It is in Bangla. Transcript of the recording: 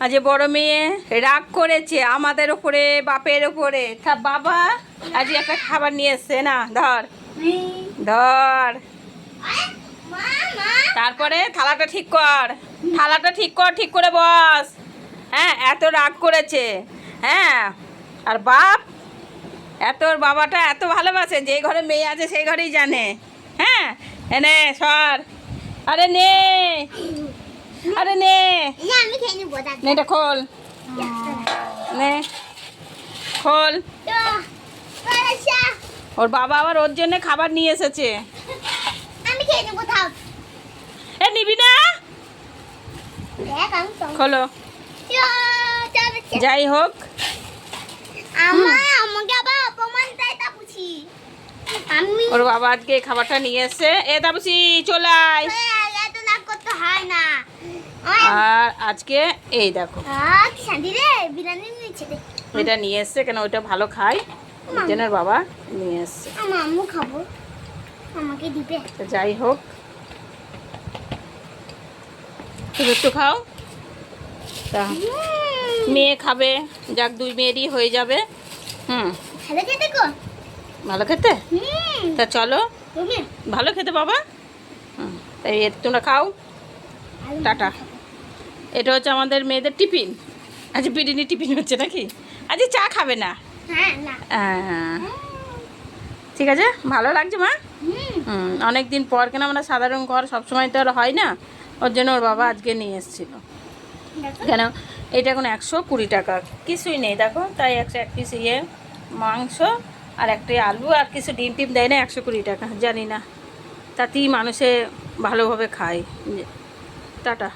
আজ বড় মেয়ে রাগ করেছে আমাদের ওপরে, বাপের ওপরে। তা বাবা আজ একটা খাবার নিয়ে এসছে, না ধর ধর। তারপরে থালাটা ঠিক কর, থালাটা ঠিক কর, ঠিক করে বস। হ্যাঁ, এত রাগ করেছে। হ্যাঁ, আর বাপ ওর বাবাটা এত ভালোবাসে, যে ঘরে মেয়ে আছে সেই ঘরেই জানে। হ্যাঁ, এনে সর। আরে নে, আরে নে, আমি খেয়ে নিবো নে এটা খোল, নে খোল। ওর বাবা আবার ওর জন্য খাবার নিয়ে এসেছে। আমি খেয়ে নিবো, থাক। এ নিবি না? দেখ আমি তো খোলো। যাই হোক, আমাকে আবার অপমান দেয় তাপুছি। আমি ওর বাবা আজকে এই খাবারটা নিয়ে এসছে। এ তাপসি চলে আয়। এত রাগ করতে হয় না। আর আজকে এই দেখো কি শান্তি রে, বিরিয়ানি নিয়েছে রে। এটা নিয়ে এসছে, কেন ওইটা ভালো খায়, ওই জন্য ওর বাবা নিয়ে এসছে। আমার আম্মু খাবো, আমাকে দিবে। তো যাই হোক, তুমি একটু খাও। তা মেয়ে খাবে, যাক দুই মেয়েরই হয়ে যাবে। ভালো খেতে গো। ভালো খেতে। হুম, তা চলো, তুমি ভালো খেতে বাবা। তাই তোমরা খাও, টাটা। এটা হচ্ছে আমাদের মেয়েদের টিফিন। আজ বিরিয়ানি টিফিন হচ্ছে নাকি? আজ চা খাবে না। হ্যাঁ না। ঠিক আছে, ভালো লাগছে মা। অনেক দিন পর, কেন আমরা সাধারণ ঘর সবসময় তো আর হয় না, ওর জন্য ওর বাবা আজকে নিয়ে এসেছিলো। কেন এটা এখন 120 টাকা, কিছুই নেই দেখো। তাই 101 পিস মাংস আর একটা আলু আর কিছু ডিম টিম দেয় না, 120 টাকা। জানি না, তাতেই মানুষে ভালোভাবে খায়। টাটা।